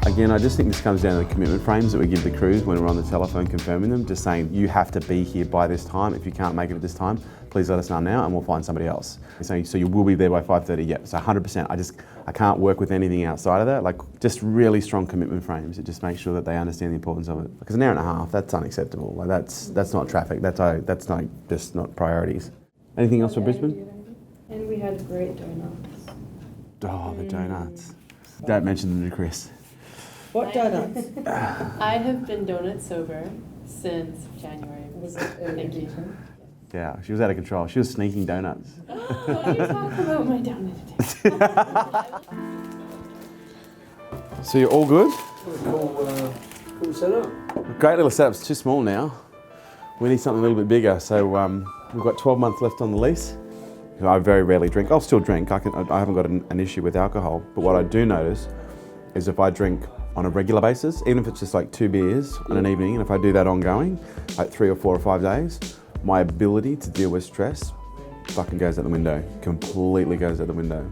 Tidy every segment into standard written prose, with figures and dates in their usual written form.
Again, I just think this comes down to the commitment frames that we give the crews when we're on the telephone confirming them, just saying you have to be here by this time. If you can't make it at this time, please let us know now and we'll find somebody else. So you will be there by 5:30, yeah, so 100%. I can't work with anything outside of that, like just really strong commitment frames. It just makes sure that they understand the importance of it. Because an hour and a half, that's unacceptable. Like that's not traffic, that's not just not priorities. Anything else for Brisbane? And we had great donuts. Oh, the donuts. Don't mention them to Chris. What donuts? I have been donut sober since January. Thank you. Yeah, she was out of control. She was sneaking donuts. Don't you talk about my donut. So you're all good? Cool setup. Great little setup. It's too small now. We need something a little bit bigger. So we've got 12 months left on the lease. I very rarely drink. I'll still drink. I haven't got an issue with alcohol. But what I do notice is if I drink on a regular basis, even if it's just like 2 beers on an evening, and if I do that ongoing, like 3 or 4 or 5 days, my ability to deal with stress fucking goes out the window. Completely goes out the window.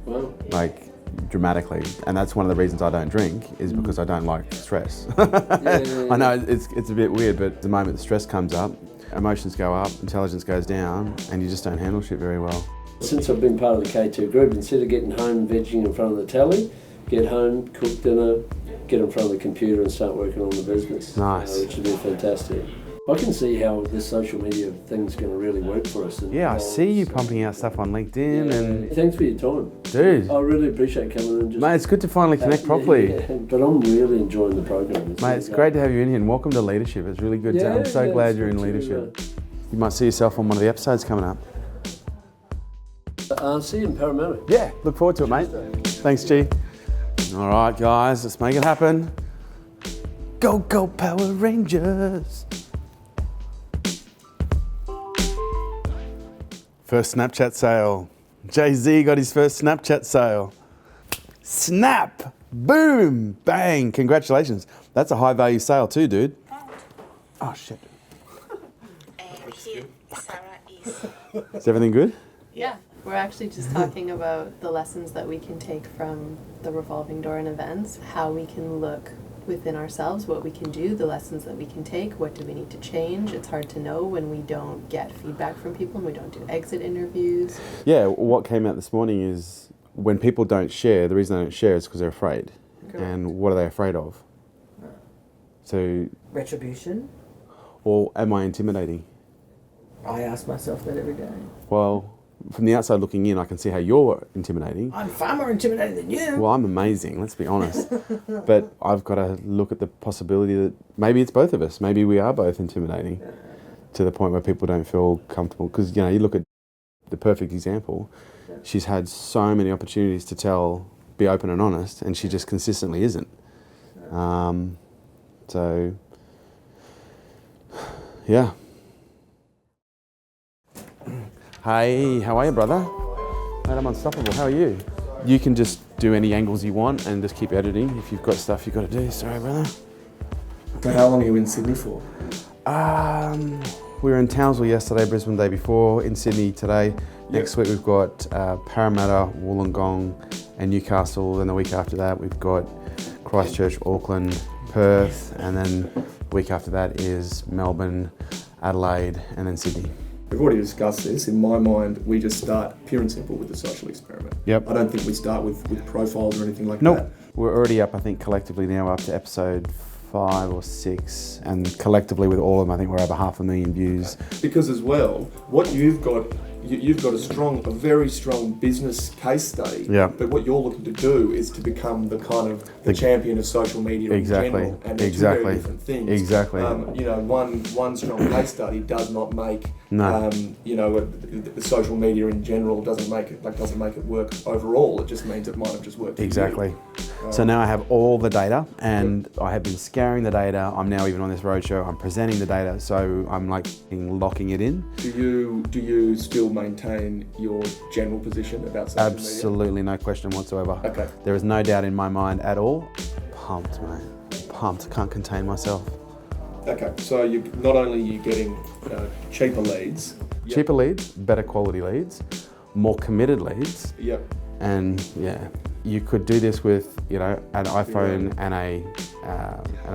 Wow. Like, dramatically. And that's one of the reasons I don't drink, is because I don't like stress. Yeah. I know it's a bit weird, but the moment the stress comes up, emotions go up, intelligence goes down, and you just don't handle shit very well. Since I've been part of the K2 group, instead of getting home vegging in front of the telly, get home, cook dinner, get in front of the computer and start working on the business. Nice. Which would be fantastic. I can see how this social media thing's going to really work for us. Yeah, I see you pumping out stuff on LinkedIn and... Thanks for your time. Dude. I really appreciate coming in. Mate, it's good to finally connect properly. Yeah, but I'm really enjoying the program. Mate, it's great to have you in here, and welcome to leadership. It's really good. I'm so glad you're in leadership. You might see yourself on one of the episodes coming up. See you in Parramatta. Yeah, look forward to it, mate. Thanks, G. All right, guys, let's make it happen. Go, go, Power Rangers. First Snapchat sale. Jay-Z got his first Snapchat sale. Snap! Boom! Bang! Congratulations. That's a high value sale too, dude. Oh, shit. Is everything good? Yeah, we're actually just talking about the lessons that we can take from the revolving door and events, how we can look within ourselves, what we can do, the lessons that we can take, what do we need to change. It's hard to know when we don't get feedback from people and we don't do exit interviews. Yeah, what came out this morning is when people don't share, the reason they don't share is because they're afraid. Correct. And what are they afraid of? So, Retribution? or am I intimidating? I ask myself that every day. Well, from the outside looking in, I can see how you're intimidating. I'm far more intimidated than you. Well, I'm amazing, let's be honest. But I've got to look at the possibility that maybe it's both of us. Maybe we are both intimidating to the point where people don't feel comfortable. Because, you know, you look at the perfect example. She's had so many opportunities to be open and honest, and she just consistently isn't. So, yeah. Hey, how are you, brother? Mate, I'm unstoppable. How are you? You can just do any angles you want and just keep editing if you've got stuff you've got to do. Sorry, brother. So how long are you in Sydney for? We were in Townsville yesterday, Brisbane the day before, in Sydney today. Next week we've got Parramatta, Wollongong and Newcastle. Then the week after that we've got Christchurch, Auckland, Perth, and then the week after that is Melbourne, Adelaide, and then Sydney. We've already discussed this. In my mind, we just start pure and simple with the social experiment. Yep. I don't think we start with profiles or anything like Nope. that. We're already up, I think, collectively now up to episode 5 or 6, and collectively with all of them, I think we're over 500,000 views. Because as well, what you've got, you've got a very strong business case study. Yeah. But what you're looking to do is to become the kind of the champion of social media in general. And they're two very different things. Exactly. You know, one strong case study does not make. No. You know, the social media in general doesn't make it work overall. It just means it might have just worked. Exactly. So now I have all the data, and I have been scouring the data. I'm now even on this roadshow. I'm presenting the data, so I'm like locking it in. Do you still maintain your general position about social media? Absolutely, no question whatsoever. Okay. There is no doubt in my mind at all. Pumped, mate. Pumped. Can't contain myself. Okay, so not only are you getting cheaper leads. Cheaper leads, better quality leads. more committed leads. Yep. And yeah, you could do this with, you know, an iPhone and a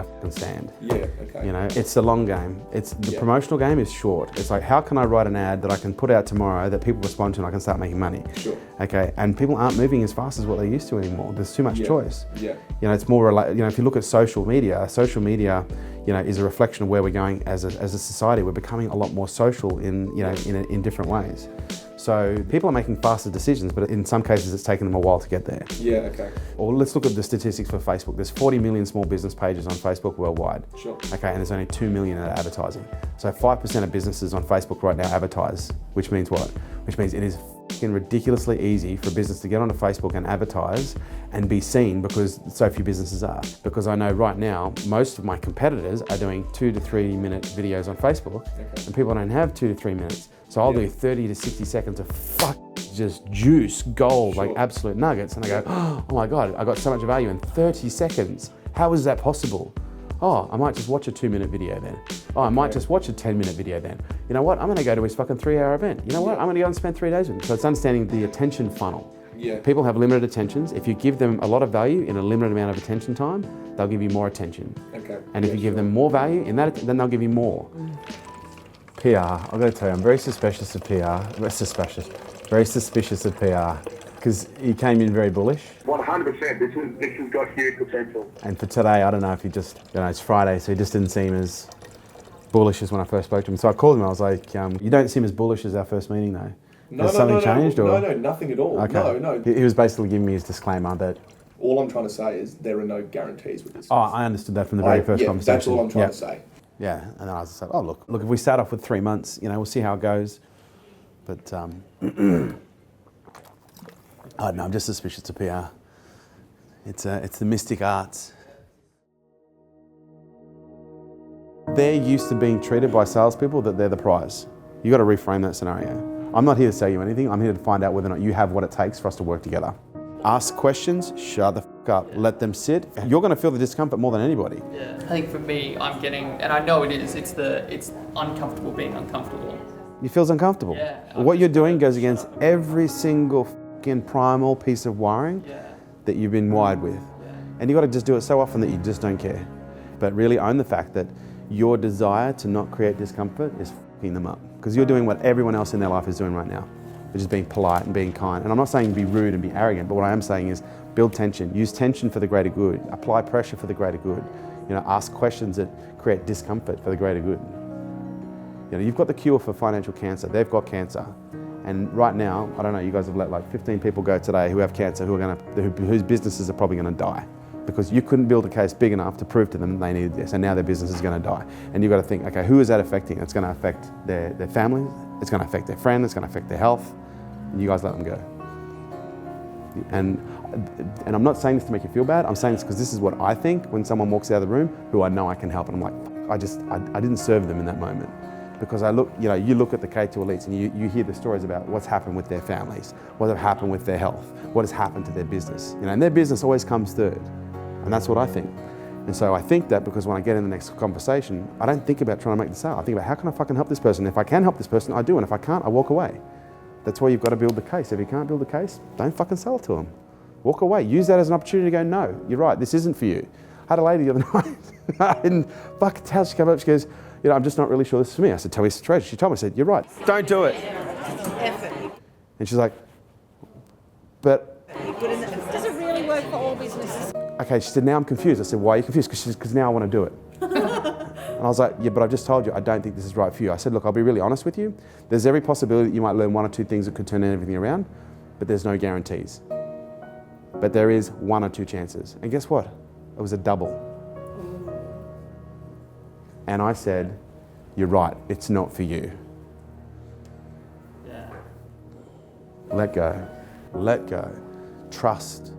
fucking stand. Yeah, okay. You know, it's the long game. The promotional game is short. It's like, how can I write an ad that I can put out tomorrow that people respond to and I can start making money? Sure. Okay, and people aren't moving as fast as what they used to anymore. There's too much choice. Yeah. You know, it's more, you know, if you look at social media, you know, is a reflection of where we're going as a society. We're becoming a lot more social in different ways. So people are making faster decisions, but in some cases it's taken them a while to get there. Yeah, okay. Or let's look at the statistics for Facebook. There's 40 million small business pages on Facebook worldwide. Sure. Okay, and there's only 2 million that are advertising. So 5% of businesses on Facebook right now advertise, which means what? Which means it is fucking ridiculously easy for a business to get onto Facebook and advertise and be seen because so few businesses are. Because I know right now, most of my competitors are doing 2 to 3 minute videos on Facebook, and people don't have 2 to 3 minutes. So I'll do 30 to 60 seconds of just juice, gold, like absolute nuggets. And I go, oh my God, I got so much value in 30 seconds. How is that possible? Oh, I might just watch a 2-minute video then. Oh, I might just watch a 10-minute video then. You know what? I'm gonna go to his fucking 3-hour event. You know what? I'm gonna go and spend 3 days with him. So it's understanding the attention funnel. Yeah. People have limited attentions. If you give them a lot of value in a limited amount of attention time, they'll give you more attention. Okay. And if you give them more value in that, then they'll give you more. PR, I've got to tell you, I'm very suspicious of PR. Very suspicious of PR. Because he came in very bullish. 100%. This has got huge potential. And for today, I don't know if he just, you know, it's Friday, so he just didn't seem as bullish as when I first spoke to him. So I called him, I was like, you don't seem as bullish as our first meeting though. Has something changed? Or? No, nothing at all. Okay. No. He was basically giving me his disclaimer that... All I'm trying to say is there are no guarantees with this. Oh, I understood that from the very first conversation. That's all I'm trying to say. Yeah, and then I was just like, oh, look, if we start off with 3 months, you know, we'll see how it goes. But, I don't know, I'm just suspicious of PR. It's the mystic arts. They're used to being treated by salespeople that they're the prize. You got to reframe that scenario. I'm not here to sell you anything. I'm here to find out whether or not you have what it takes for us to work together. Ask questions, shut the fuck up, let them sit. You're going to feel the discomfort more than anybody. Yeah, I think for me, I'm getting, and I know it is, it's uncomfortable being uncomfortable. It feels uncomfortable. Yeah. What you're doing goes against every single fucking primal piece of wiring that you've been wired with. Yeah. And you got to just do it so often that you just don't care. But really own the fact that your desire to not create discomfort is fucking them up. Because you're doing what everyone else in their life is doing right now. Which is being polite and being kind. And I'm not saying be rude and be arrogant, but what I am saying is build tension. Use tension for the greater good. Apply pressure for the greater good. You know, ask questions that create discomfort for the greater good. You know, you've got the cure for financial cancer. They've got cancer. And right now, I don't know, you guys have let like 15 people go today who have cancer, whose businesses are probably gonna die. Because you couldn't build a case big enough to prove to them they needed this, and now their business is gonna die. And you've got to think, okay, who is that affecting? It's gonna affect their family, it's gonna affect their friend, it's gonna affect their health. And you guys let them go. And I'm not saying this to make you feel bad, I'm saying this because this is what I think when someone walks out of the room who I know I can help, and I'm like, I didn't serve them in that moment. Because you look at the K2 elites and you hear the stories about what's happened with their families, what has happened with their health, what has happened to their business. You know, and their business always comes third. And that's what I think. And so I think that because when I get in the next conversation, I don't think about trying to make the sale. I think about how can I fucking help this person? If I can help this person, I do. And if I can't, I walk away. That's why you've got to build the case. If you can't build the case, don't fucking sell it to them. Walk away. Use that as an opportunity to go, no, you're right, this isn't for you. I had a lady the other night, and fucking how she came up, she goes, you know, I'm just not really sure this is for me. I said, tell me it's straight. She told me, I said, you're right, don't do it. And she's like, but. Does it really work for all businesses? Okay, she said, now I'm confused. I said, why are you confused? Because now I want to do it. And I was like, yeah, but I've just told you, I don't think this is right for you. I said, look, I'll be really honest with you. There's every possibility that you might learn 1 or 2 things that could turn everything around, but there's no guarantees. But there is 1 or 2 chances. And guess what? It was a double. And I said, you're right, it's not for you. Yeah. Let go. Let go. Trust.